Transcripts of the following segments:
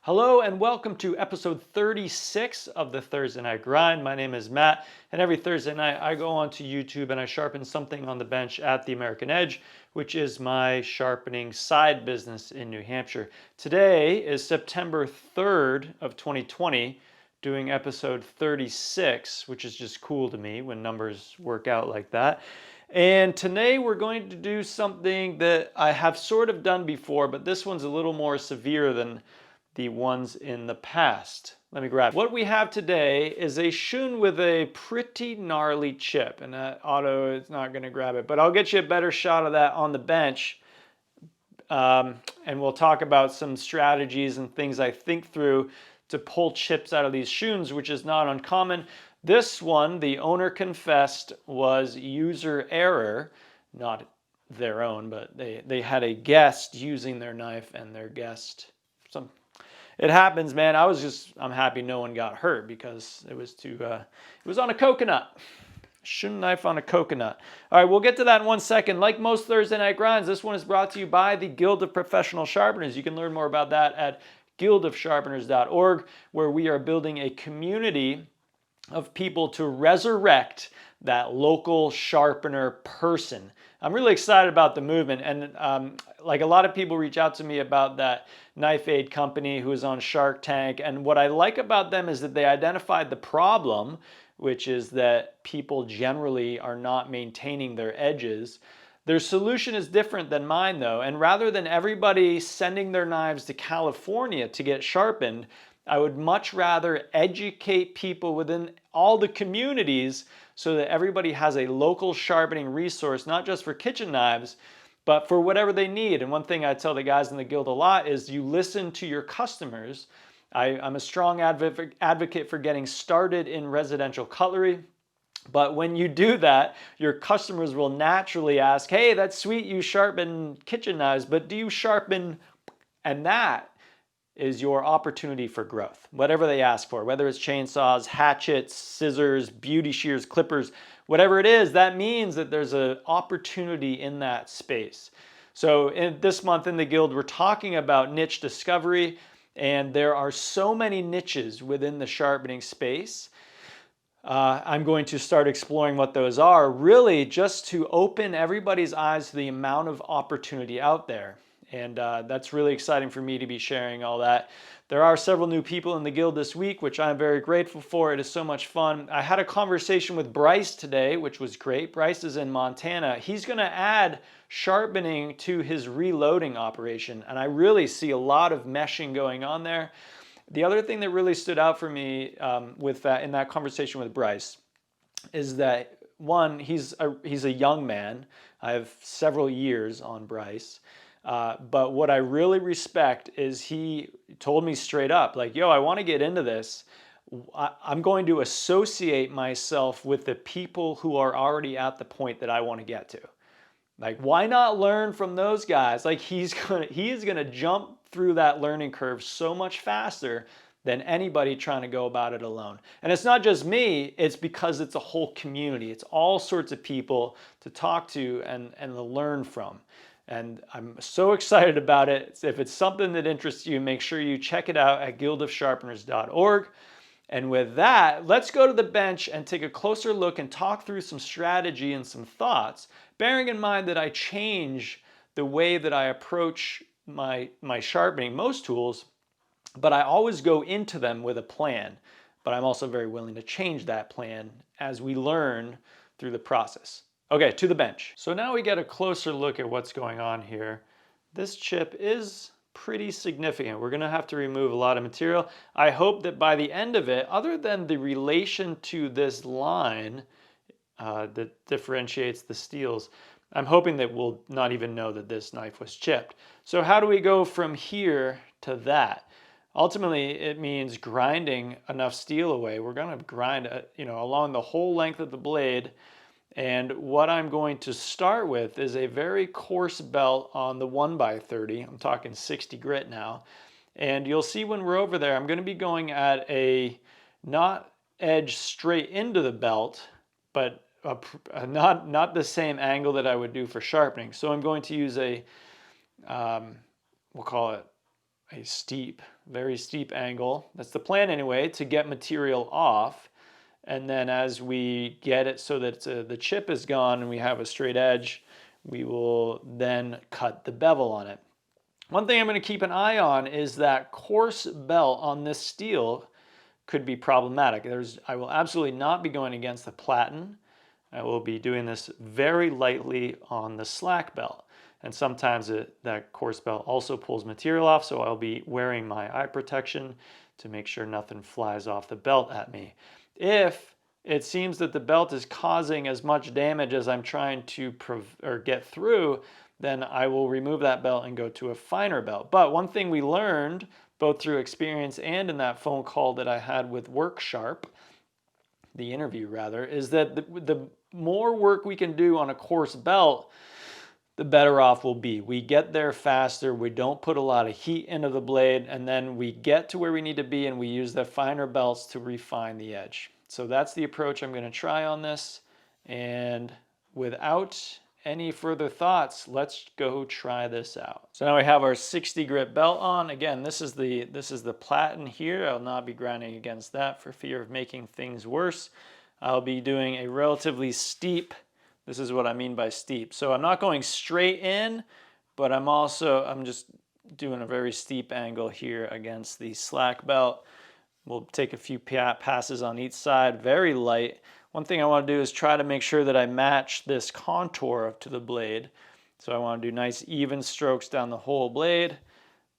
Hello and welcome to episode 36 of the Thursday Night Grind. My name is Matt, and every Thursday night I go onto YouTube and I sharpen something on the bench at the American Edge, which is my sharpening side business in New Hampshire. Today is September 3rd of 2020, doing episode 36, which is just cool to me when numbers work out like that. And today we're going to do something that I have sort of done before, but this one's a little more severe than the ones in the past. Let me grab it. What we have today is a Shun with a pretty gnarly chip, and that auto is not going to grab it, but I'll get you a better shot of that on the bench. And we'll talk about some strategies and things I think through to pull chips out of these Shuns, which is not uncommon. This one, the owner confessed, was user error, not their own, but they had a guest using their knife, and their guest, it happens, man. I'm happy no one got hurt because it was on a coconut. Shun knife on a coconut. All right, we'll get to that in 1 second. Like most Thursday Night Grinds, this one is brought to you by the Guild of Professional Sharpeners. You can learn more about that at guildofsharpeners.org, where we are building a community of people to resurrect that local sharpener person. I'm really excited about the movement, and like a lot of people reach out to me about that knife aid company who is on Shark Tank, and what I like about them is that they identified the problem, which is that people generally are not maintaining their edges. Their solution is different than mine though, and rather than everybody sending their knives to California to get sharpened, I would much rather educate people within all the communities so that everybody has a local sharpening resource, not just for kitchen knives, but for whatever they need. And one thing I tell the guys in the guild a lot is you listen to your customers. I'm a strong advocate for getting started in residential cutlery. But when you do that, your customers will naturally ask, hey, that's sweet you sharpen kitchen knives, but do you sharpen? And that is your opportunity for growth, whatever they ask for, whether it's chainsaws, hatchets, scissors, beauty shears, clippers, whatever it is, that means that there's an opportunity in that space. So this month in the guild, we're talking about niche discovery, and there are so many niches within the sharpening space. I'm going to start exploring what those are, really just to open everybody's eyes to the amount of opportunity out there. And that's really exciting for me to be sharing all that. There are several new people in the guild this week, which I'm very grateful for. It is so much fun. I had a conversation with Bryce today, which was great. Bryce is in Montana. He's going to add sharpening to his reloading operation, and I really see a lot of meshing going on there. The other thing that really stood out for me in that conversation with Bryce is that, one, he's a young man. I have several years on Bryce. But what I really respect is he told me straight up, like, yo, I want to get into this. I'm going to associate myself with the people who are already at the point that I want to get to. Like, why not learn from those guys? Like, he is gonna jump through that learning curve so much faster than anybody trying to go about it alone. And it's not just me, it's because it's a whole community. It's all sorts of people to talk to and to learn from. And I'm so excited about it. If it's something that interests you, make sure you check it out at guildofsharpeners.org. And with that, let's go to the bench and take a closer look and talk through some strategy and some thoughts, bearing in mind that I change the way that I approach my sharpening, most tools, but I always go into them with a plan. But I'm also very willing to change that plan as we learn through the process. Okay, to the bench. So now we get a closer look at what's going on here. This chip is pretty significant. We're gonna have to remove a lot of material. I hope that by the end of it, other than the relation to this line that differentiates the steels, I'm hoping that we'll not even know that this knife was chipped. So how do we go from here to that? Ultimately, it means grinding enough steel away. We're gonna grind along the whole length of the blade. And what I'm going to start with is a very coarse belt on the 1x30. I'm talking 60 grit now. And you'll see when we're over there, I'm going to be going at a not edge straight into the belt, but not the same angle that I would do for sharpening. So I'm going to use we'll call it a steep, very steep angle. That's the plan anyway, to get material off. And then as we get it so that the chip is gone and we have a straight edge, we will then cut the bevel on it. One thing I'm going to keep an eye on is that coarse belt on this steel could be problematic. I will absolutely not be going against the platen. I will be doing this very lightly on the slack belt. And sometimes that coarse belt also pulls material off, so I'll be wearing my eye protection to make sure nothing flies off the belt at me. If it seems that the belt is causing as much damage as I'm trying to get through, then I will remove that belt and go to a finer belt. But one thing we learned, both through experience and in that phone call that I had with the interview rather, is that the more work we can do on a coarse belt, the better off we'll be. We get there faster, we don't put a lot of heat into the blade, and then we get to where we need to be and we use the finer belts to refine the edge. So that's the approach I'm going to try on this. And without any further thoughts, let's go try this out. So now we have our 60 grit belt on. Again, this is the platen here. I'll not be grinding against that for fear of making things worse. I'll be doing a relatively steep, this is what I mean by steep. So I'm not going straight in, but I'm just doing a very steep angle here against the slack belt. We'll take a few passes on each side, very light. One thing I want to do is try to make sure that I match this contour to the blade. So I want to do nice even strokes down the whole blade,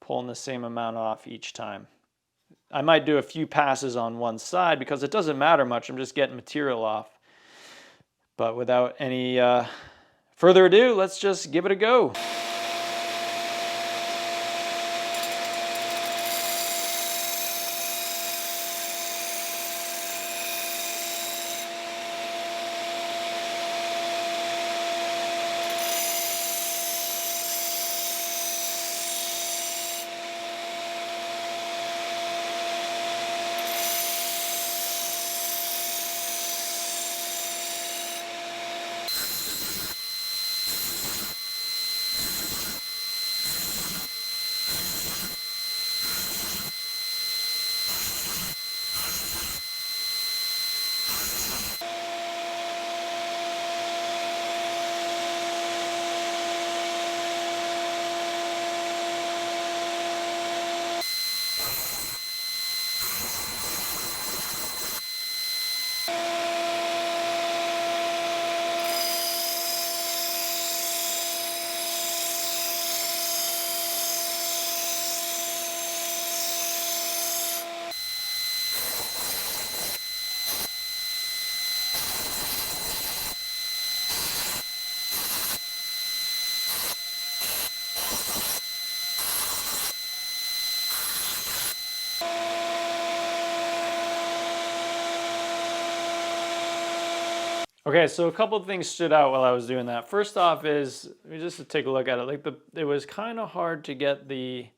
pulling the same amount off each time. I might do a few passes on one side because it doesn't matter much. I'm just getting material off. But without any further ado, let's just give it a go. Okay, so a couple of things stood out while I was doing that. First off is, just to take a look at it, like it was kind of hard to get there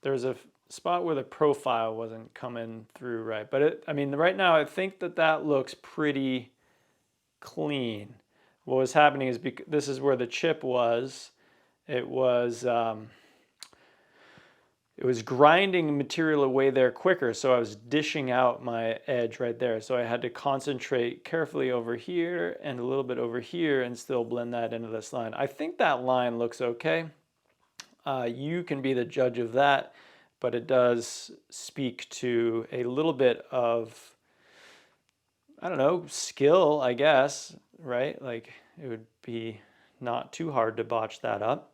was a spot where the profile wasn't coming through right. But I mean, right now I think that looks pretty clean. What was happening is, this is where the chip was. It was grinding material away there quicker, so I was dishing out my edge right there. So I had to concentrate carefully over here and a little bit over here and still blend that into this line. I think that line looks okay. You can be the judge of that, but it does speak to a little bit of, I don't know, skill, I guess, right? Like, it would be not too hard to botch that up.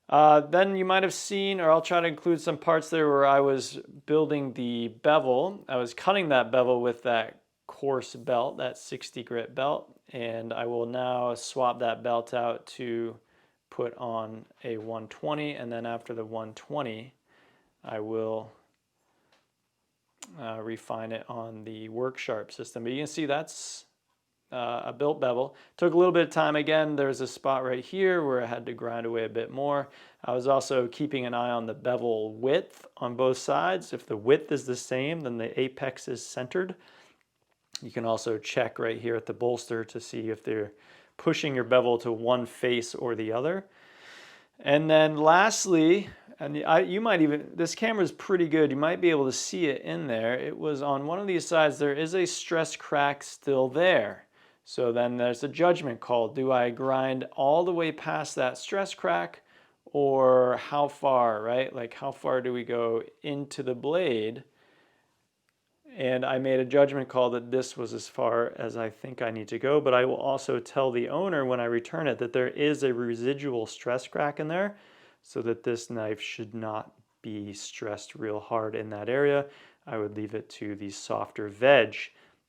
Then you might have seen, or I'll try to include some parts there where I was building the bevel. I was cutting that bevel with that coarse belt, that 60 grit belt, and I will now swap that belt out to put on a 120, and then after the 120, I will refine it on the Sharp system. But you can see that's a built bevel. Took a little bit of time. Again, there's a spot right here where I had to grind away a bit more. I was also keeping an eye on the bevel width on both sides. If the width is the same, then the apex is centered. You can also check right here at the bolster to see if they're pushing your bevel to one face or the other. And then lastly, and you might even, this camera is pretty good. You might be able to see it in there. It was on one of these sides, there is a stress crack still there. So then there's a judgment call. Do I grind all the way past that stress crack, or how far, right? Like how far do we go into the blade? And I made a judgment call that this was as far as I think I need to go, but I will also tell the owner when I return it that there is a residual stress crack in there, so that this knife should not be stressed real hard in that area. I would leave it to the softer veg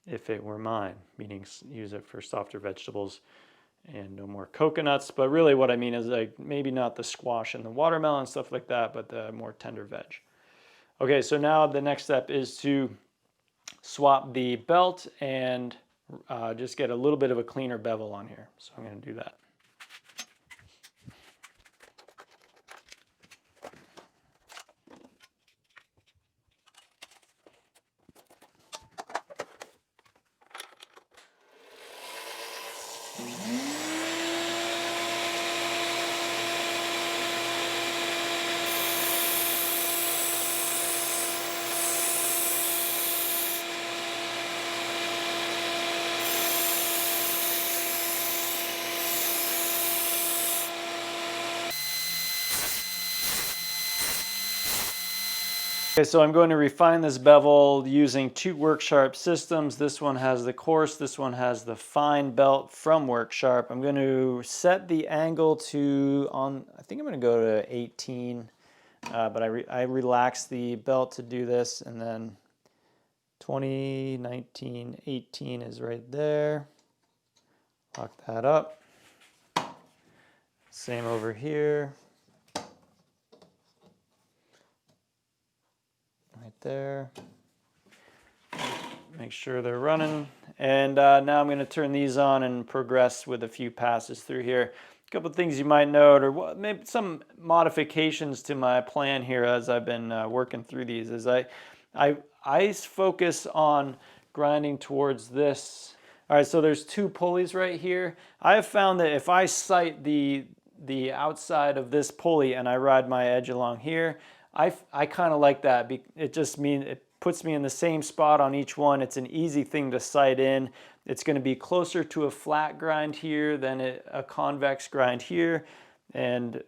if it were mine, meaning use it for softer vegetables and no more coconuts. But really what I mean is like maybe not the squash and the watermelon, stuff like that, but the more tender veg. Okay, so now the next step is to swap the belt and just get a little bit of a cleaner bevel on here. So I'm going to do that. Okay, so I'm going to refine this bevel using two WorkSharp systems. This one has the coarse, this one has the fine belt from WorkSharp. I'm going to set the angle to, I think I'm going to go to 18, but I relax the belt to do this, and then 20, 19, 18 is right there. Lock that up. Same over here. Right there. Make sure they're running. And now I'm going to turn these on and progress with a few passes through here. A couple of things you might note, or maybe some modifications to my plan here as I've been working through these, is I focus on grinding towards this. All right, so there's two pulleys right here. I have found that if I sight the outside of this pulley and I ride my edge along here, I kind of like that. It just means it puts me in the same spot on each one. It's an easy thing to sight in. It's going to be closer to a flat grind here than a convex grind here, and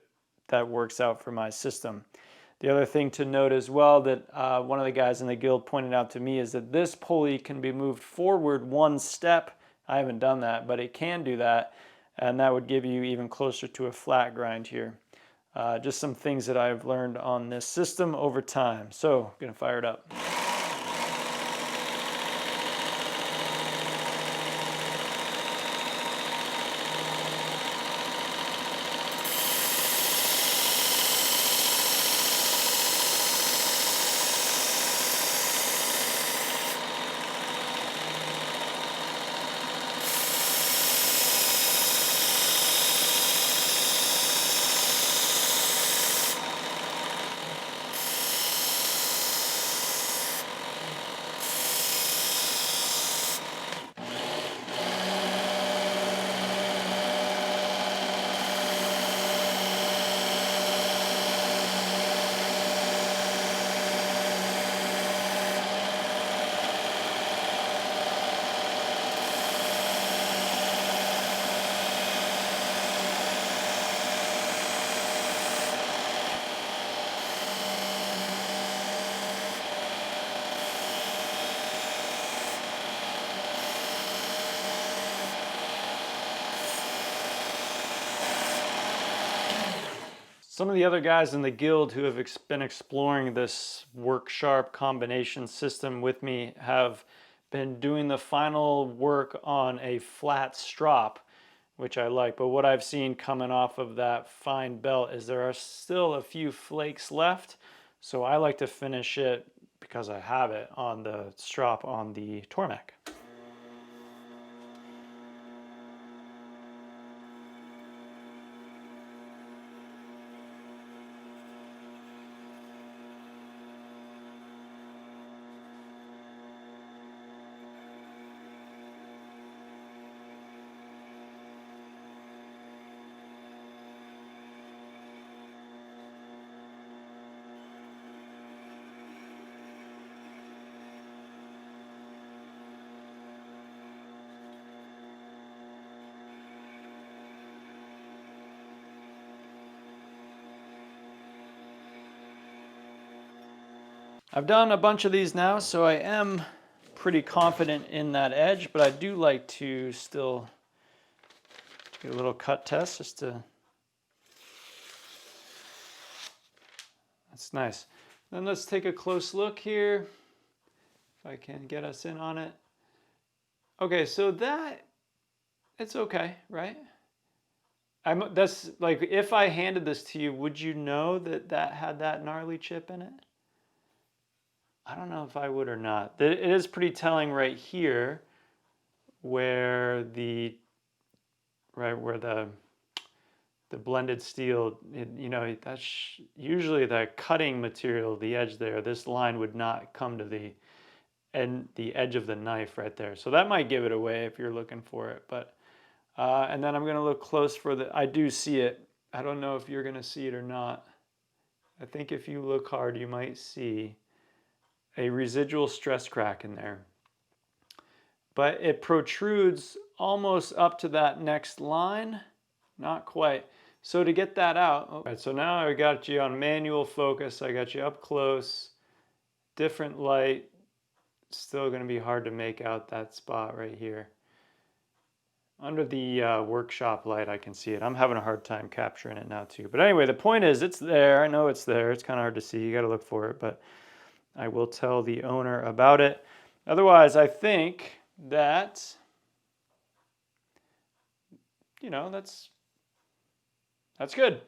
that works out for my system. The other thing to note as well that one of the guys in the guild pointed out to me is that this pulley can be moved forward one step. I haven't done that, but it can do that, and that would give you even closer to a flat grind here. Just some things that I've learned on this system over time. So I'm going to fire it up. Some of the other guys in the guild who have been exploring this WorkSharp combination system with me have been doing the final work on a flat strop, which I like. But what I've seen coming off of that fine belt is there are still a few flakes left. So I like to finish it, because I have it, on the strop on the Tormek. I've done a bunch of these now, so I am pretty confident in that edge, but I do like to still do a little cut test just to, that's nice. Then let's take a close look here, if I can get us in on it. Okay, so that, it's okay, right? That's like, if I handed this to you, would you know that that had that gnarly chip in it? I don't know if I would or not. It is pretty telling right here where the blended steel, you know, that's usually the cutting material, the edge there. This line would not come to the edge of the knife right there. So that might give it away if you're looking for it. But and then I'm going to look close for the. I do see it. I don't know if you're going to see it or not. I think if you look hard, you might see a residual stress crack in there. But it protrudes almost up to that next line. Not quite. So to get that out, all right, so now I got you on manual focus. I got you up close, different light. Still going to be hard to make out that spot right here. Under the workshop light, I can see it. I'm having a hard time capturing it now too. But anyway, the point is it's there. I know it's there. It's kind of hard to see. You got to look for it, but I will tell the owner about it. Otherwise, I think that, you know, that's good.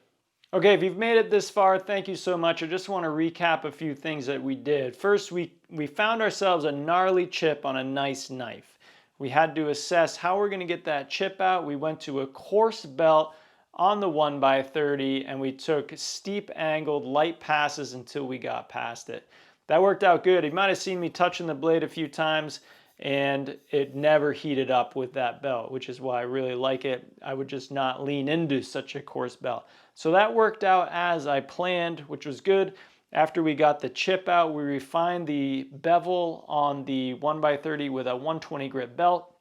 Okay, if you've made it this far, thank you so much. I just want to recap a few things that we did. First, we found ourselves a gnarly chip on a nice knife. We had to assess how we're going to get that chip out. We went to a coarse belt on the 1x30 and we took steep angled light passes until we got past it. That worked out good. You might have seen me touching the blade a few times and it never heated up with that belt, which is why I really like it. I would just not lean into such a coarse belt. So that worked out as I planned, which was good. After we got the chip out, we refined the bevel on the 1x30 with a 120 grit belt.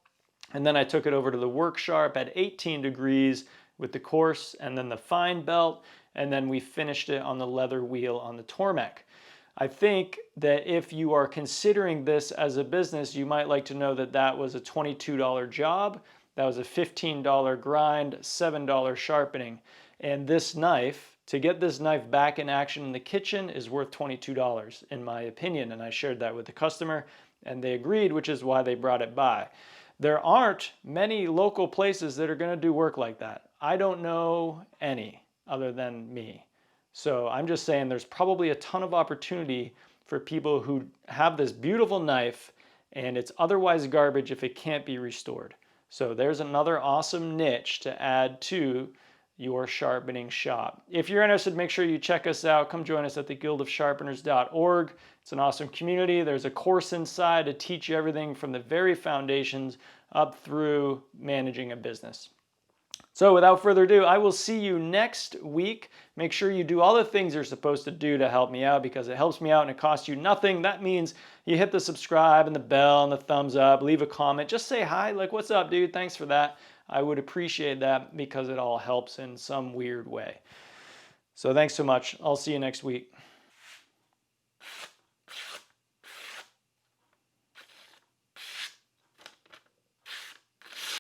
And then I took it over to the work sharp at 18 degrees with the coarse and then the fine belt. And then we finished it on the leather wheel on the Tormek. I think that if you are considering this as a business, you might like to know that that was a $22 job. That was a $15 grind, $7 sharpening. And this knife, to get this knife back in action in the kitchen is worth $22 in my opinion. And I shared that with the customer and they agreed, which is why they brought it by. There aren't many local places that are going to do work like that. I don't know any other than me. So I'm just saying there's probably a ton of opportunity for people who have this beautiful knife and it's otherwise garbage if it can't be restored. So there's another awesome niche to add to your sharpening shop. If you're interested, make sure you check us out. Come join us at theguildofsharpeners.org. It's an awesome community. There's a course inside to teach you everything from the very foundations up through managing a business. So without further ado, I will see you next week. Make sure you do all the things you're supposed to do to help me out because it helps me out and it costs you nothing. That means you hit the subscribe and the bell and the thumbs up, leave a comment, just say hi, like what's up dude, thanks for that. I would appreciate that because it all helps in some weird way. So thanks so much. I'll see you next week.